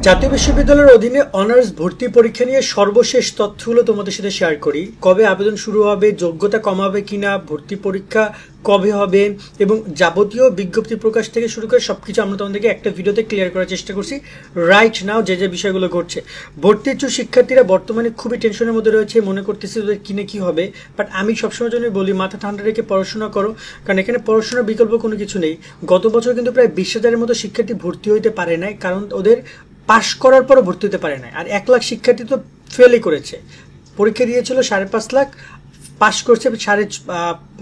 জাতীয় বিশ্ববিদ্যালয়ের অধীনে অনার্স ভর্তি পরীক্ষা নিয়ে সর্বশেষ তথ্যগুলো তোমাদের সাথে শেয়ার করি। কবে আবেদন শুরু হবে, যোগ্যতা কমাবে কিনা, ভর্তি পরীক্ষা কবে হবে এবং যাবতীয় বিজ্ঞপ্তি প্রকাশ থেকে শুরু করে সবকিছু আমরা তোমাদেরকে একটা ভিডিওতে ক্লিয়ার করার চেষ্টা করছি রাইট নাও। যে বিষয়গুলো ঘটছে, ভর্তি ইচ্ছুক শিক্ষার্থীরা বর্তমানে খুবই টেনশনের মধ্যে রয়েছে, মনে করতেছে ওদের কিনে কি হবে। বাট আমি সবসময় জন্য বলি মাথা ঠান্ডা রেখে পড়াশোনা করো, কারণ এখানে পড়াশোনার বিকল্প কোনো কিছু নেই। গত বছর কিন্তু প্রায় 20,000-এর মতো শিক্ষার্থী ভর্তি হইতে পারে নাই, কারণ ওদের পাশ করার পরও ভর্তি হতে পারে না। আর 1 লাখ শিক্ষার্থী তো ফেলই করেছে, পরীক্ষা দিয়েছিল 5.5 লাখ, পাশ করছে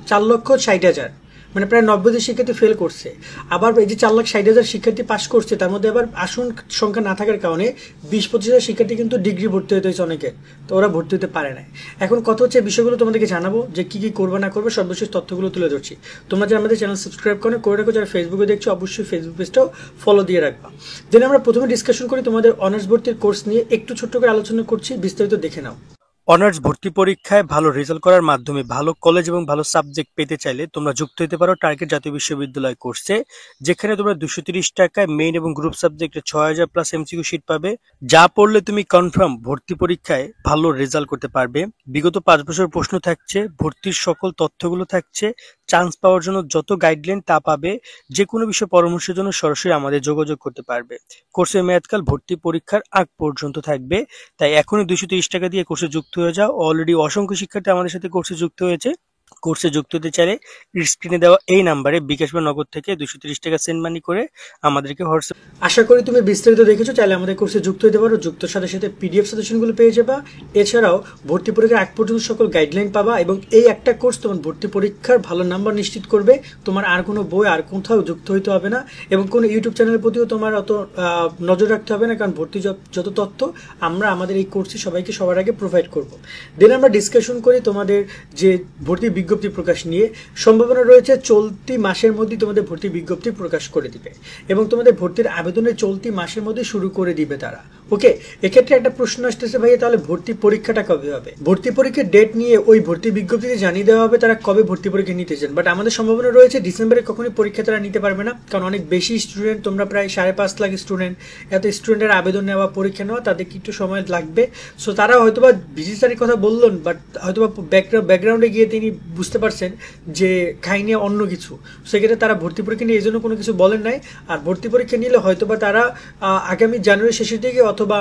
4,60,000, মানে প্রায় 90,000 শিক্ষার্থী ফেল করছে। আবার এই যে 4,60,000 শিক্ষার্থী পাশ করছে, তার মধ্যে আবার আসন সংখ্যা না থাকার কারণে 20-25,000 শিক্ষার্থী কিন্তু ডিগ্রি ভর্তি হতে হয়েছে অনেকের, তো ওরা ভর্তি হতে পারে না। এখন কথা হচ্ছে বিষয়গুলো তোমাদেরকে জানাবো যে কি কি করবে না করবে, সর্বশেষ তথ্যগুলো তুলে ধরছি। তোমরা যারা আমাদের চ্যানেল সাবস্ক্রাইব করে রাখো, যারা ফেসবুকে দেখছো অবশ্যই ফেসবুক পেজটাও ফলো দিয়ে রাখবা। দেন আমরা প্রথমে ডিসকাশন করি তোমাদের অনার্স ভর্তির কোর্স নিয়ে, একটু ছোট্ট করে আলোচনা করছি, বিস্তারিত দেখে নাও। অনার্স ভর্তি পরীক্ষায় ভালো রেজাল্ট করার মাধ্যমে ভালো কলেজ এবং ভালো সাবজেক্ট পেতে চাইলে তোমরা যুক্ত হতে পারো টার্গেট জাতীয় বিশ্ববিদ্যালয় কোর্সে, যেখানে তোমরা 230 টাকায় মেইন এবং গ্রুপ সাবজেক্টে 6,000 প্লাস এমসিকিউ শিট পাবে, যা পড়লে তুমি কনফার্ম ভর্তি পরীক্ষায় ভালো রেজাল্ট করতে পারবে। বিগত 5 বছর প্রশ্ন থাকছে, ভর্তির সকল তথ্যগুলো থাকছে, চান্স পাওয়ার জন্য যত গাইডলাইন তা পাবে। যে কোনো বিষয়ে পরামর্শের জন্য সরাসরি আমাদের যোগাযোগ করতে পারবে। কোর্সের মেয়াদকাল ভর্তি পরীক্ষার আগ পর্যন্ত থাকবে, তাই এখনই 230 টাকা দিয়ে কোর্সে যুক্ত হয়ে যাও। অলরেডি অসংখ্য শিক্ষার্থী আমাদের সাথে কোর্সে যুক্ত হয়েছে। কোর্সে যুক্ত হতে চাইলে স্ক্রিনে দেওয়া এই নাম্বারে বিকাশ বা নগদ থেকে 230 টাকা সেন্ড মানি করে আমাদেরকে হোয়াটসঅ্যাপ। আশা করি তুমি বিস্তারিত দেখেছো, চাইলে আমাদের কোর্সে যুক্ত হতে পারো। যুক্তর সাথে সাথে পিডিএফ সাজেশনগুলো পেয়ে যাবা। এছাড়াও ভর্তি পরীক্ষার আগ পর্যন্ত সকল গাইডলাইন পাবা, এবং এই একটা কোর্স তোমার ভর্তি পরীক্ষার ভালো নাম্বার নিশ্চিত করবে। তোমার আর কোনো বই আর কোথাও যুক্ত হইতে হবে না, এবং কোনো ইউটিউব চ্যানেলের প্রতিও তোমার অত নজর রাখতে হবে না, কারণ ভর্তি যত তথ্য আমরা আমাদের এই কোর্সে সবাইকে সবার আগে প্রোভাইড করব। দেন আমরা ডিসকাশন করি তোমাদের যে ভর্তি বিজ্ঞপ্তি প্রকাশ নিয়ে। সম্ভাবনা রয়েছে চলতি মাসের মধ্যে তোমাদের ভর্তি বিজ্ঞপ্তি প্রকাশ করে দিবে, এবং তোমাদের ভর্তির আবেদনের চলতি মাসের মধ্যে শুরু করে দিবে তারা। ওকে, এক্ষেত্রে একটা প্রশ্ন আসতেছে, ভাইয়া তাহলে ভর্তি পরীক্ষাটা কবে হবে? ভর্তি পরীক্ষার ডেট নিয়ে ওই ভর্তি বিজ্ঞপ্তিতে জানিয়ে দেওয়া হবে তারা কবে ভর্তি পরীক্ষা নিতে চান। বাট আমাদের সম্ভাবনা রয়েছে ডিসেম্বরে কখনোই পরীক্ষা তারা নিতে পারবে না, কারণ অনেক বেশি স্টুডেন্ট, তোমরা প্রায় 5.5 লাখ স্টুডেন্ট, এত স্টুডেন্টের আবেদন নেওয়া, পরীক্ষা নেওয়া, তাদেরকে একটু সময় লাগবে। সো তারা হয়তোবা বিজি স্যারের কথা বললেন, বাট হয়তোবা ব্যাকগ্রাউন্ডে গিয়ে তিনি বুঝতে পারছেন যে কাহিনী অন্য কিছু, সেক্ষেত্রে তারা ভর্তি পরীক্ষা নিয়ে এই জন্য কোনো কিছু বলেন নাই। আর ভর্তি পরীক্ষা নিলে হয়তোবা তারা আগামী জানুয়ারির শেষের দিকে অথবা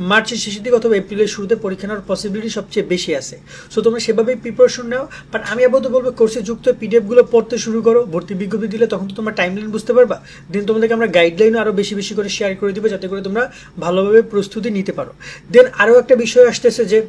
মার্চের শেষের দিকে অথবা এপ্রিলের শুরুতে পরীক্ষা নেওয়ার পসিবিলিটি সবচেয়ে বেশি আছে। সো তোমরা সেভাবেই প্রিপারেশন নাও। বাট আমি আপাতত বলবো কোর্সে যুক্ত পিডিএফগুলো পড়তে শুরু করো। ভর্তি বিজ্ঞপ্তি দিলে তখন তো তোমরা টাইমলাইন বুঝতে পারবা। দেন তোমাদেরকে আমরা গাইডলাইনও আরও বেশি বেশি করে শেয়ার করে দিব, যাতে করে তোমরা ভালোভাবে প্রস্তুতি নিতে পারো। দেন আরও একটা বিষয় আসতেছে যে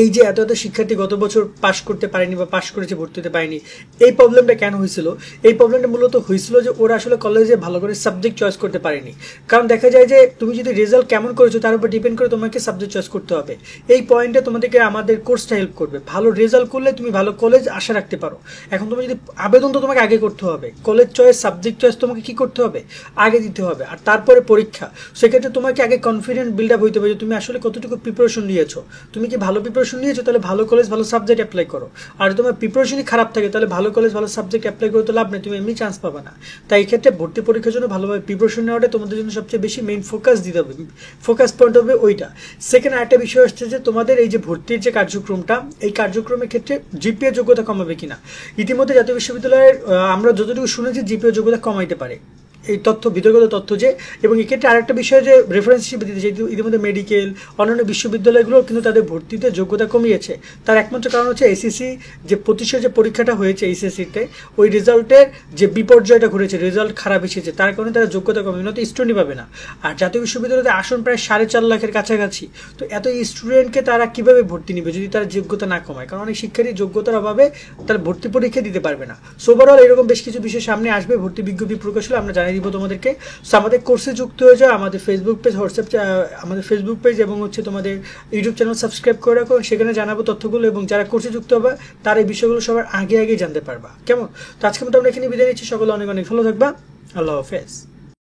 এই যে এত শিক্ষার্থী গত বছর পাশ করতে পারেনি বা পাশ করেছে ভর্তি হতে পারেনি, এই প্রবলেমটা কেন হয়েছিল? এই প্রবলেমটা মূলত হয়েছিল যে ওরা আসলে কলেজে ভালো করে সাবজেক্ট চয়েস করতে পারেনি। কারণ দেখা যায় যে তুমি যদি রেজাল্ট কেমন করেছো তার উপর ডিপেন্ড করে তোমাকে সাবজেক্ট চয়েস করতে হবে। এই পয়েন্টে তোমাদেরকে আমাদের কোর্সটা হেল্প করবে। ভালো রেজাল্ট করলে তুমি ভালো কলেজ আশা রাখতে পারো। এখন তুমি যদি আবেদন তো তোমাকে আগে করতে হবে, কলেজ চয়েস সাবজেক্ট চয়েস তোমাকে কি করতে হবে, আগে দিতে হবে, আর তারপরে পরীক্ষা। সেক্ষেত্রে তোমাকে আগে কনফিডেন্ট বিল্ড আপ হইতে হবে যে তুমি আসলে কতটুকু প্রিপারেশন নিয়েছো। তুমি কি ভালো প্রিপারেশন নিয়েছো, তাহলে ভালো কলেজ ভালো সাবজেক্ট অ্যাপ্লাই করো। আর তোমার প্রিপারেশনই খারাপ থাকে, তাহলে ভালো কলেজ ভালো সাবজেক্ট অ্যাপ্লাই করে তো লাভ নেই, তুমি এমনি চান্স পাবে না। তাই এই ক্ষেত্রে ভর্তি পরীক্ষার জন্য ভালোভাবে প্রিপারেশন নেওয়াটা তোমাদের জন্য সবচেয়ে বেশি মেইন ফোকাস দিতে হবে, ফোকাস পয়েন্ট হবে ওইটা। সেকেন্ড আরেকটা বিষয় আসছে যে তোমাদের এই যে ভর্তির যে কার্যক্রমটা, এই কার্যক্রমের ক্ষেত্রে জিপিএ যোগ্যতা কমাবে কিনা। ইতিমধ্যে জাতীয় বিশ্ববিদ্যালয়ের আমরা যতটুকু শুনেছি জিপিএ যোগ্যতা কমাইতে পারে, এই তথ্য বিতর্কিত তথ্য যে। এবং এক্ষেত্রে আরেকটা বিষয় যে রেফারেন্স হিসেবে দিতে চাই, ইতিমধ্যে মেডিকেল অন্যান্য বিশ্ববিদ্যালয়গুলো কিন্তু তাদের ভর্তিতে যোগ্যতা কমিয়েছে। তার একমাত্র কারণ হচ্ছে এসএসসি যে প্রতিষ্ঠা যে পরীক্ষাটা হয়েছে এইচএসসিতে, ওই রেজাল্টের যে বিপর্যয়টা ঘটেছে, রেজাল্ট খারাপ এসেছে, তার কারণে তারা যোগ্যতা কমে, নয়তো স্টুডেন্টই পাবে না। আর জাতীয় বিশ্ববিদ্যালয়তে আসন প্রায় 4.5 লাখের কাছাকাছি, তো এত স্টুডেন্টকে তারা কিভাবে ভর্তি নিবে যদি তারা যোগ্যতা না কমায়? কারণ অনেক শিক্ষার্থী যোগ্যতার অভাবে তারা ভর্তি পরীক্ষা দিতে পারবে না। সো ওভারঅল এরকম বেশ কিছু বিষয় সামনে আসবে, ভর্তি বিজ্ঞপ্তি প্রকাশ হলে আমরা জানিয়ে দিব তোমাদেরকে। সো আমাদের কোর্সে যুক্ত হয়ে যাও, আমাদের ফেসবুক পেজ, হোয়াটসঅ্যাপ, আমাদের ফেসবুক পেজ এবং হচ্ছে তোমাদের ইউটিউব চ্যানেল সাবস্ক্রাইব করে রাখো, সেখানে জানাবো তথ্যগুলো, এবং যারা কোর্সে যুক্ত হবে তার এই বিষয়গুলো সবার আগে জানতে পারবা। কেমন? তো আজকে মতো আমরা এখানে বিদায় নিচ্ছি। সকলে অনেক অনেক ভালো থাকবা। আল্লাহ হাফেজ।